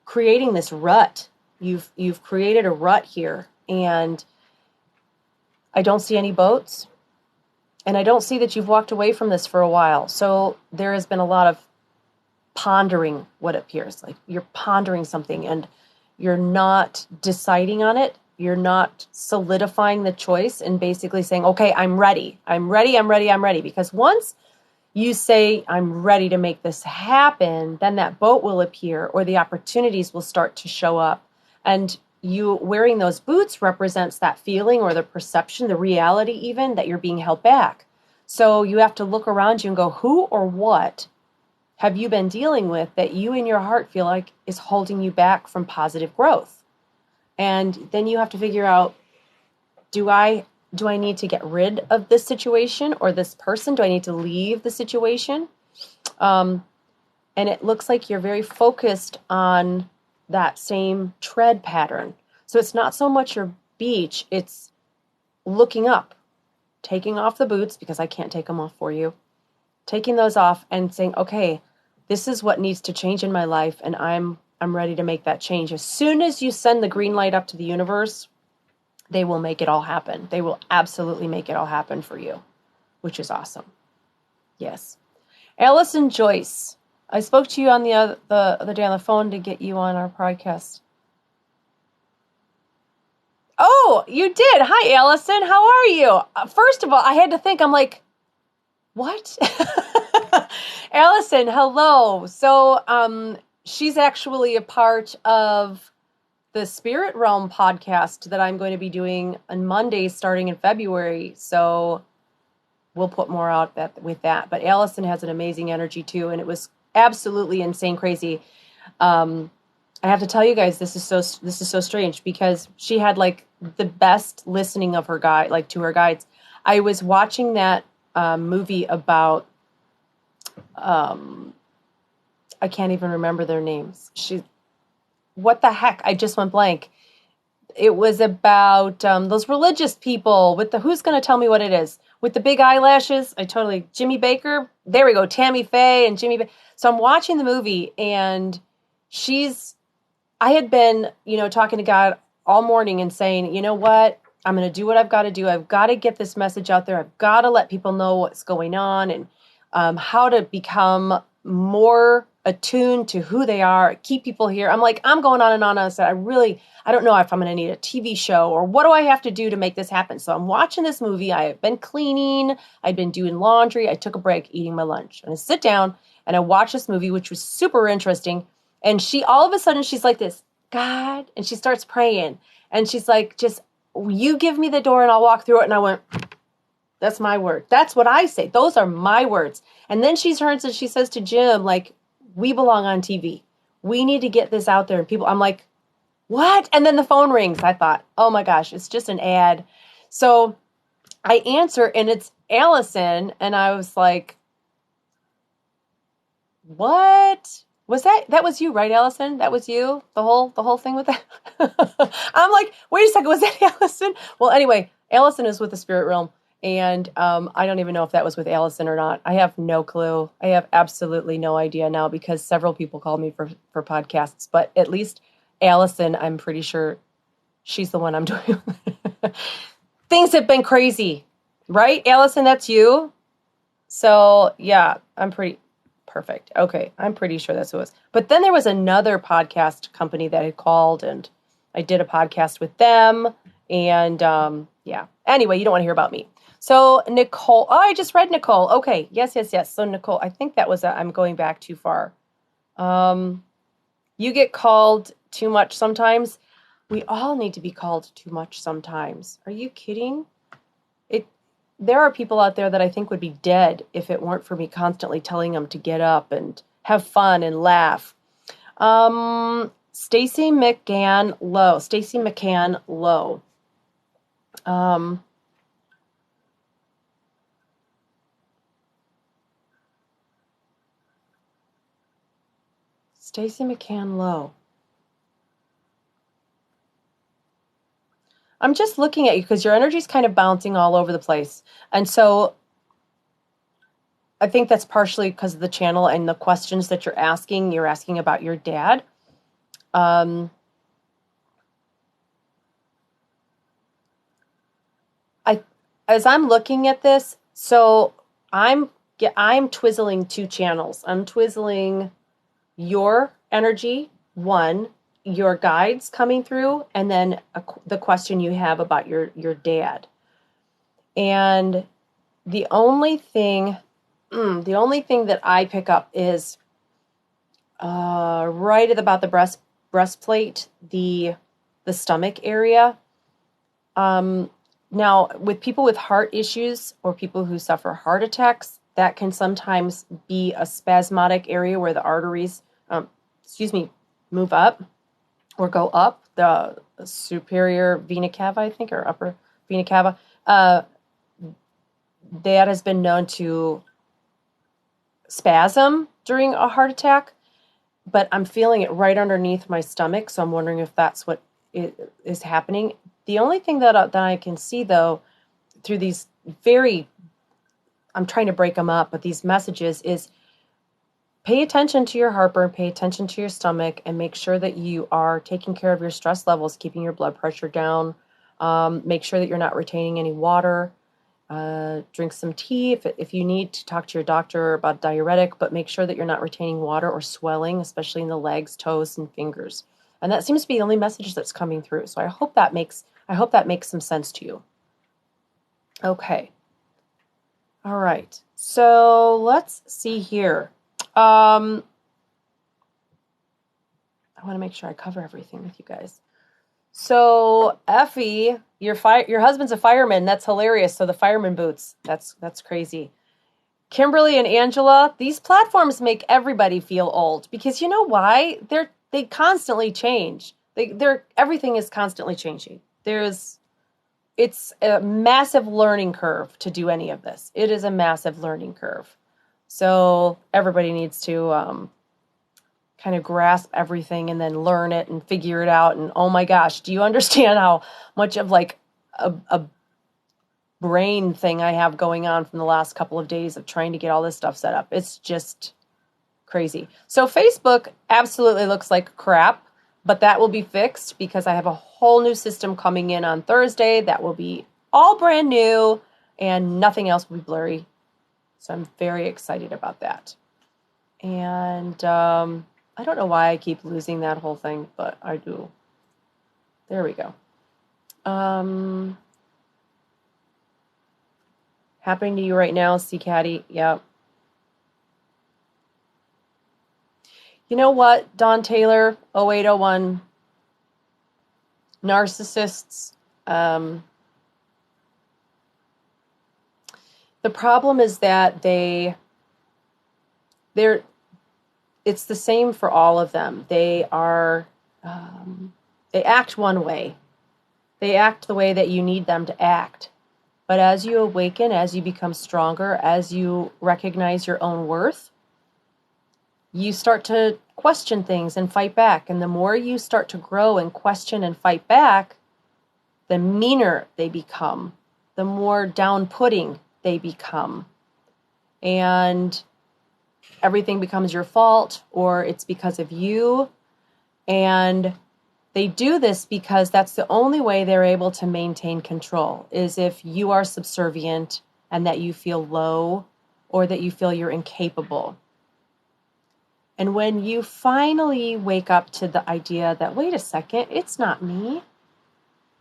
creating this rut. You've created a rut here, and I don't see any boats, and I don't see that you've walked away from this for a while. So there has been a lot of pondering, what appears like you're pondering something, and you're not deciding on it. You're not solidifying the choice and basically saying, okay, I'm ready. Because once you say, I'm ready to make this happen, then that boat will appear, or the opportunities will start to show up. And you wearing those boots represents that feeling, or the perception, the reality even, that you're being held back. So you have to look around you and go, who or what have you been dealing with that you in your heart feel like is holding you back from positive growth? And then you have to figure out, do I need to get rid of this situation or this person? Do I need to leave the situation? And it looks like you're very focused on that same tread pattern. So it's not so much your beach, it's looking up, taking off the boots, because I can't take them off for you, taking those off and saying, okay, this is what needs to change in my life, and I'm ready to make that change. As soon as you send the green light up to the universe, they will make it all happen. They will absolutely make it all happen for you, which is awesome. Yes. Allison Joyce, I spoke to you on the other day on the phone to get you on our podcast. Oh, you did. Hi, Allison. How are you? First of all, I had to think, I'm like, what? Allison, hello. So she's actually a part of the Spirit Realm podcast that I'm going to be doing on Mondays starting in February. So we'll put more out with that. But Allison has an amazing energy too, and it was absolutely insane, crazy. I have to tell you guys, this is so strange, because she had like the best listening of her guide, like to her guides. I was watching that movie about I can't even remember their names. What the heck? I just went blank. It was about those religious people with the, who's going to tell me what it is? With the big eyelashes. Jimmy Baker. There we go. Tammy Faye and Jimmy. So I'm watching the movie, and I had been, talking to God all morning and saying, you know what? I'm going to do what I've got to do. I've got to get this message out there. I've got to let people know what's going on, and how to become more attuned to who they are, keep people here. I'm going on and on. I said, I don't know if I'm going to need a TV show, or what do I have to do to make this happen? So I'm watching this movie. I have been cleaning. I'd been doing laundry. I took a break eating my lunch, and I sit down and I watch this movie, which was super interesting. And all of a sudden, she's like this, God, and she starts praying, and she's like, just, you give me the door and I'll walk through it. And I went, that's my word. That's what I say. Those are my words. And then she turns and she says to Jim, like, we belong on TV. We need to get this out there. And people, I'm like, what? And then the phone rings. I thought, oh my gosh, it's just an ad. So I answer, and it's Allison. And I was like, what? That was you, right, Allison? That was you? The whole thing with that? I'm like, wait a second, was that Allison? Well, anyway, Allison is with the Spirit Realm. And I don't even know if that was with Allison or not. I have no clue. I have absolutely no idea now because several people called me for podcasts, but at least Allison, I'm pretty sure she's the one I'm doing. Things have been crazy, right? Allison, that's you. So yeah, I'm pretty perfect. Okay, I'm pretty sure that's what it was. But then there was another podcast company that had called, and I did a podcast with them. And yeah. Anyway, you don't want to hear about me. So Nicole, oh, I just read Nicole. Okay, yes, yes, yes. So Nicole, I think that was I'm going back too far. Um, you get called too much sometimes. We all need to be called too much sometimes. Are you kidding? It There are people out there that I think would be dead if it weren't for me constantly telling them to get up and have fun and laugh. Stacy McCann Low. Stacy McCann Low. Um, Stacy McCann Low. I'm just looking at you because your energy's kind of bouncing all over the place. And so I think that's partially because of the channel and the questions that you're asking. You're asking about your dad. Um, I, as I'm looking at this, so I'm twizzling two channels. I'm twizzling your energy, one, your guides coming through, and then the question you have about your dad. And the only thing, that I pick up is right at about the breastplate, the stomach area. Now, with people with heart issues or people who suffer heart attacks, that can sometimes be a spasmodic area where the arteries, move up or go up the superior vena cava, I think, or upper vena cava. That has been known to spasm during a heart attack, but I'm feeling it right underneath my stomach, so I'm wondering if that's what is happening. The only thing that I can see, though, through these I'm trying to break them up, but these messages is pay attention to your heartburn, pay attention to your stomach, and make sure that you are taking care of your stress levels, keeping your blood pressure down. Make sure that you're not retaining any water. Drink some tea if you need to talk to your doctor about diuretic, but make sure that you're not retaining water or swelling, especially in the legs, toes, and fingers. And that seems to be the only message that's coming through. So I hope that makes some sense to you. Okay. All right. So let's see here. I want to make sure I cover everything with you guys. So Effie, your husband's a fireman. That's hilarious. So the fireman boots. That's crazy. Kimberly and Angela, these platforms make everybody feel old because you know why? They constantly change. Everything is constantly changing. It's a massive learning curve to do any of this. It is a massive learning curve. So everybody needs to kind of grasp everything and then learn it and figure it out. And oh my gosh, do you understand how much of like a brain thing I have going on from the last couple of days of trying to get all this stuff set up? It's just crazy. So Facebook absolutely looks like crap, but that will be fixed because I have a whole new system coming in on Thursday that will be all brand new and nothing else will be blurry. So I'm very excited about that. And I don't know why I keep losing that whole thing, but I do. There we go. Happening to you right now, C. Caddy. Yep. You know what, Don Taylor, 0801, narcissists. The problem is that it's the same for all of them. They act one way. They act the way that you need them to act. But as you awaken, as you become stronger, as you recognize your own worth, you start to question things and fight back. And the more you start to grow and question and fight back, the meaner they become, the more down-putting they become. And everything becomes your fault, or it's because of you. And they do this because that's the only way they're able to maintain control, is if you are subservient and that you feel low or that you feel you're incapable. And when you finally wake up to the idea that, wait a second, it's not me,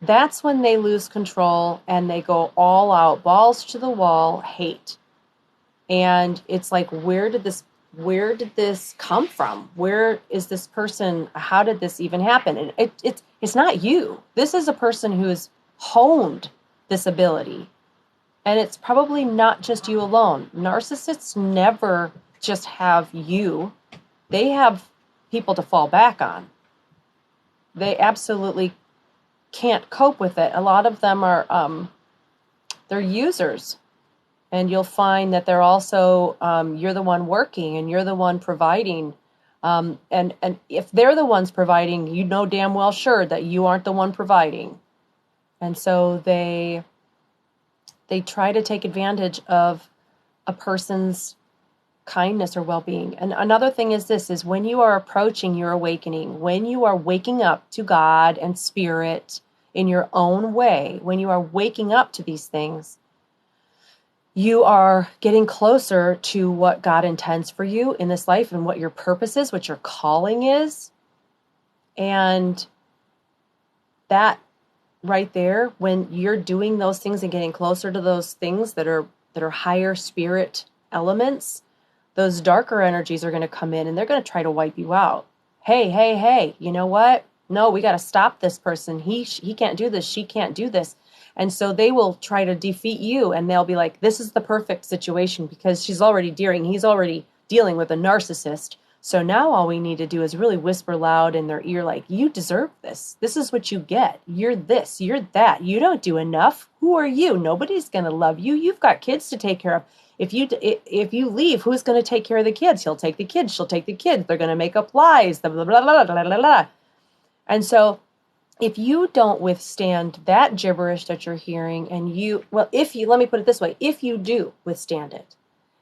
that's when they lose control and they go all out, balls to the wall, hate. And it's like, where did this come from? Where is this person? How did this even happen? And it's not you. This is a person who's honed this ability. And it's probably not just you alone. Narcissists never just have you. They have people to fall back on. They absolutely can't cope with it. A lot of them are, they're users. And you'll find that they're also, you're the one working and you're the one providing. And if they're the ones providing, you know damn well sure that you aren't the one providing. And so they try to take advantage of a person's kindness or well-being. And another thing is this, is when you are approaching your awakening, when you are waking up to God and spirit in your own way, when you are waking up to these things, you are getting closer to what God intends for you in this life and what your purpose is, what your calling is. And that right there, when you're doing those things and getting closer to those things that are higher spirit elements, those darker energies are going to come in and they're going to try to wipe you out. Hey, you know what? No, we got to stop this person. He can't do this. She can't do this. And so they will try to defeat you, and they'll be like, this is the perfect situation because he's already dealing with a narcissist. So now all we need to do is really whisper loud in their ear, like, you deserve this. This is what you get. You're this, you're that. You don't do enough. Who are you? Nobody's going to love you. You've got kids to take care of. If you leave, who's going to take care of the kids? He'll take the kids. She'll take the kids. They're going to make up lies. Blah, blah, blah, blah, blah, blah, blah. And so if you don't withstand that gibberish that you're hearing, let me put it this way, if you do withstand it,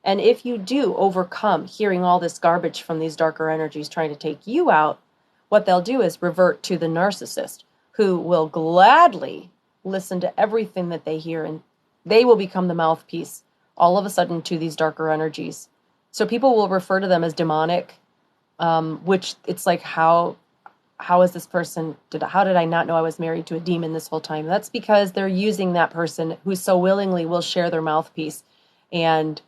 and if you do overcome hearing all this garbage from these darker energies trying to take you out, what they'll do is revert to the narcissist, who will gladly listen to everything that they hear, and they will become the mouthpiece all of a sudden to these darker energies. So people will refer to them as demonic, which it's like, how is this person, how did I not know I was married to a demon this whole time? That's because they're using that person who so willingly will share their mouthpiece. And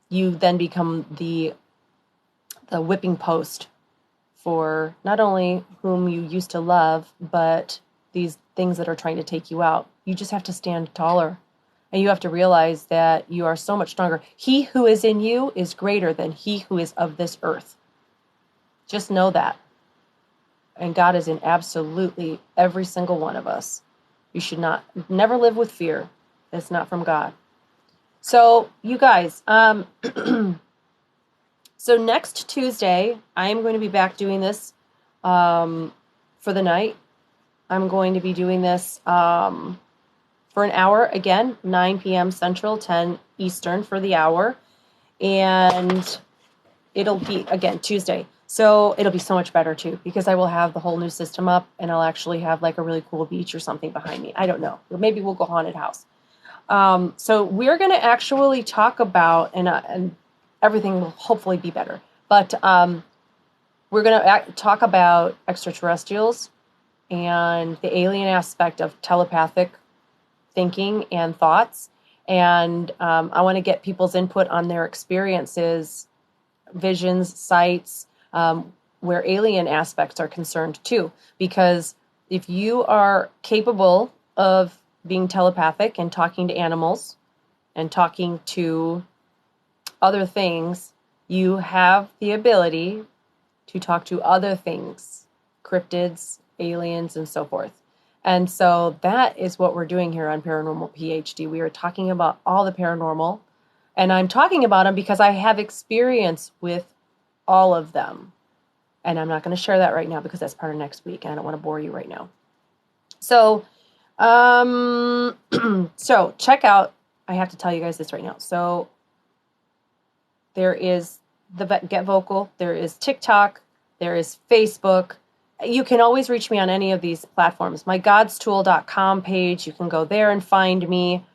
you then become the whipping post for not only whom you used to love, but these things that are trying to take you out. You just have to stand taller. And you have to realize that you are so much stronger. He who is in you is greater than he who is of this earth. Just know that. And God is in absolutely every single one of us. You should never live with fear. It's not from God. So you guys, so next Tuesday, I am going to be back doing this for the night. I'm going to be doing this for an hour, again, 9 p.m. Central, 10 Eastern for the hour. And it'll be, again, Tuesday. So it'll be so much better too, because I will have the whole new system up and I'll actually have like a really cool beach or something behind me. I don't know. Maybe we'll go haunted house. So we're going to actually talk about, and everything will hopefully be better, but we're going to talk about extraterrestrials and the alien aspect of telepathic thinking and thoughts. And I want to get people's input on their experiences, visions, sights, where alien aspects are concerned too. Because if you are capable of being telepathic and talking to animals and talking to other things, you have the ability to talk to other things, cryptids, aliens, and so forth. And so that is what we're doing here on Paranormal PhD. We are talking about all the paranormal, and I'm talking about them because I have experience with all of them. And I'm not going to share that right now because that's part of next week, and I don't want to bore you right now. So So check out, I have to tell you guys this right now. So there is the Get Vocal, there is TikTok, there is Facebook. You can always reach me on any of these platforms. My godstool.com page, you can go there and find me.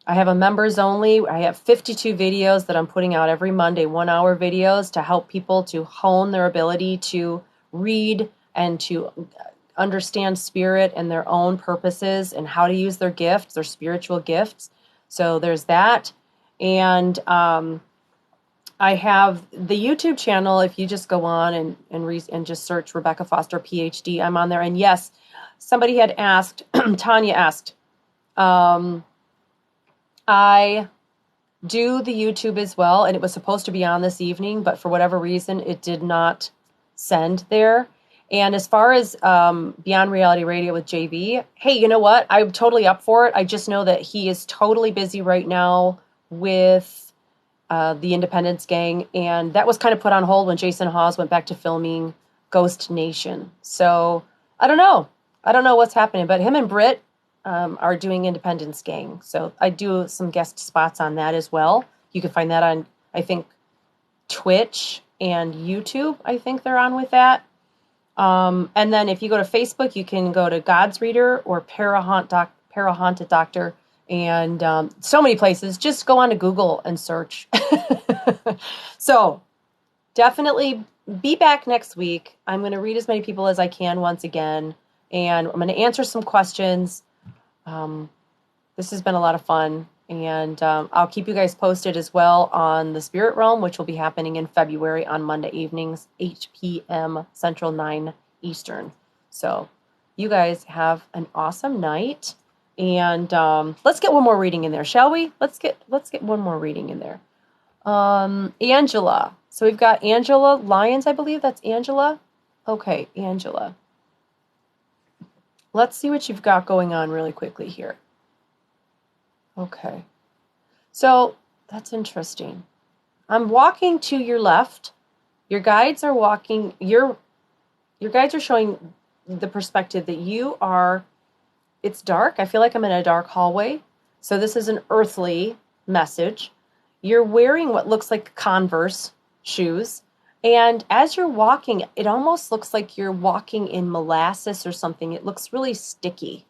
I have a members only. I have 52 videos that I'm putting out every Monday, 1 hour videos to help people to hone their ability to read and to understand spirit and their own purposes and how to use their gifts, their spiritual gifts. So there's that. And I have the YouTube channel. If you just go on and just search Rebecca Foster PhD, I'm on there. And yes, somebody had asked, Tanya asked, I do the YouTube as well, and it was supposed to be on this evening, but for whatever reason, it did not send there. And as far as Beyond Reality Radio with JV, hey, you know what? I'm totally up for it. I just know that he is totally busy right now with the Independence Gang, and that was kind of put on hold when Jason Hawes went back to filming Ghost Nation. So I don't know. I don't know what's happening, but him and Britt are doing Independence Gang. So I do some guest spots on that as well. You can find that on, I think, Twitch and YouTube. I think they're on with that. And then if you go to Facebook, you can go to God's Reader or Parahaunted Doctor, and so many places. Just go on to Google and search. So definitely be back next week. I'm going to read as many people as I can once again, and I'm going to answer some questions. This has been a lot of fun, and I'll keep you guys posted as well on the Spirit Realm, which will be happening in February on Monday evenings, 8 p.m. Central, 9 Eastern. So you guys have an awesome night, and let's get one more reading in there, shall we? Let's get one more reading in there. Angela. So we've got Angela Lyons, I believe that's Angela. Okay, Angela. Let's see what you've got going on really quickly here. Okay. So that's interesting. I'm walking to your left. Your guides are walking, your guides are showing the perspective that you are, it's dark. I feel like I'm in a dark hallway. So this is an earthly message. You're wearing what looks like Converse shoes. And as you're walking, it almost looks like you're walking in molasses or something. It looks really sticky.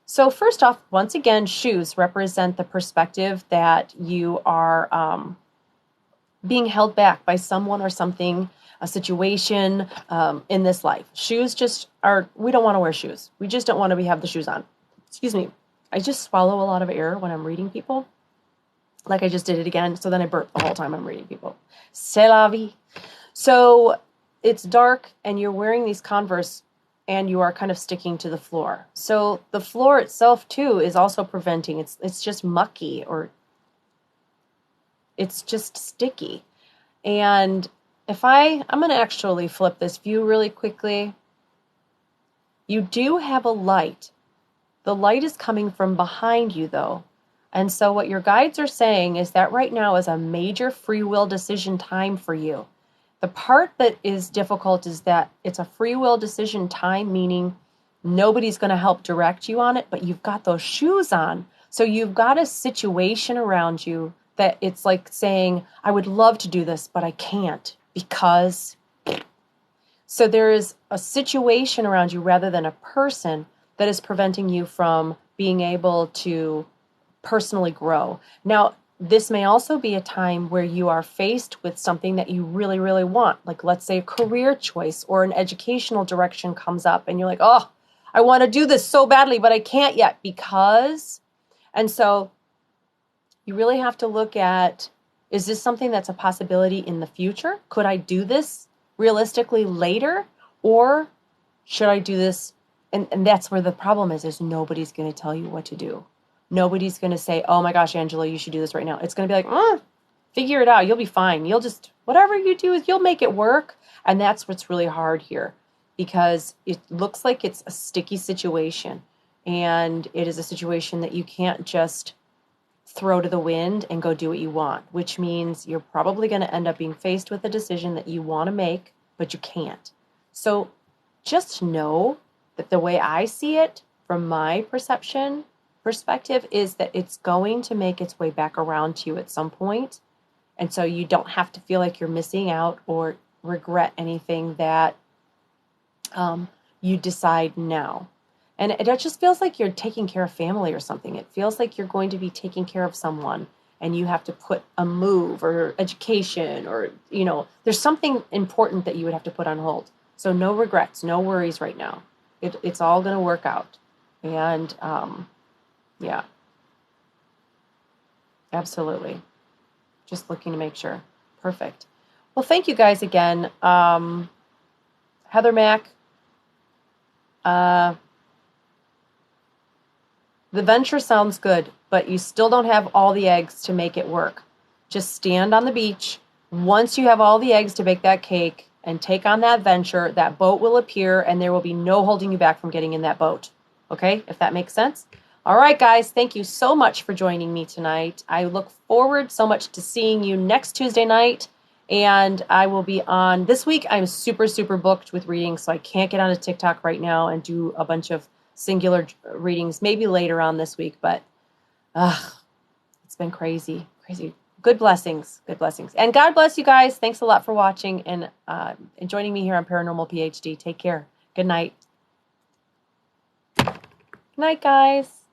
So first off, once again, shoes represent the perspective that you are being held back by someone or something, a situation in this life. Shoes just are, we don't want to wear shoes. We just don't want to have the shoes on. Excuse me. I just swallow a lot of air when I'm reading people. Like I just did it again. So then I burp the whole time I'm reading people. C'est la vie. So it's dark and you're wearing these Converse and you are kind of sticking to the floor. So the floor itself too is also preventing, it's just mucky or it's just sticky. And if I'm going to actually flip this view really quickly, you do have a light. The light is coming from behind you though. And so what your guides are saying is that right now is a major free will decision time for you. The part that is difficult is that it's a free will decision time, meaning nobody's going to help direct you on it, but you've got those shoes on. So you've got a situation around you that it's like saying, I would love to do this, but I can't because. So there is a situation around you rather than a person that is preventing you from being able to personally grow. Now, this may also be a time where you are faced with something that you really, really want. Like, let's say a career choice or an educational direction comes up and you're like, oh, I want to do this so badly, but I can't yet because. And so you really have to look at, is this something that's a possibility in the future? Could I do this realistically later? Or should I do this? And that's where the problem is nobody's going to tell you what to do. Nobody's going to say, oh my gosh, Angela, you should do this right now. It's going to be like, figure it out. You'll be fine. You'll just, whatever you do, you'll make it work. And that's what's really hard here because it looks like it's a sticky situation. And it is a situation that you can't just throw to the wind and go do what you want, which means you're probably going to end up being faced with a decision that you want to make, but you can't. So just know that the way I see it, from my perspective, is that it's going to make its way back around to you at some point. And so you don't have to feel like you're missing out or regret anything that you decide now. And it just feels like you're taking care of family or something. It feels like you're going to be taking care of someone and you have to put a move or education or, there's something important that you would have to put on hold. So no regrets, no worries right now. It's all going to work out. And yeah, absolutely. Just looking to make sure. Perfect. Well, thank you guys again. Heather Mack, the venture sounds good, but you still don't have all the eggs to make it work. Just stand on the beach. Once you have all the eggs to bake that cake and take on that venture, that boat will appear and there will be no holding you back from getting in that boat. Okay, if that makes sense. All right, guys, thank you so much for joining me tonight. I look forward so much to seeing you next Tuesday night. And I will be on this week. I'm super, super booked with readings, so I can't get onto TikTok right now and do a bunch of singular readings, maybe later on this week. But it's been crazy, crazy. Good blessings, good blessings. And God bless you guys. Thanks a lot for watching and joining me here on Paranormal PhD. Take care. Good night. Good night, guys.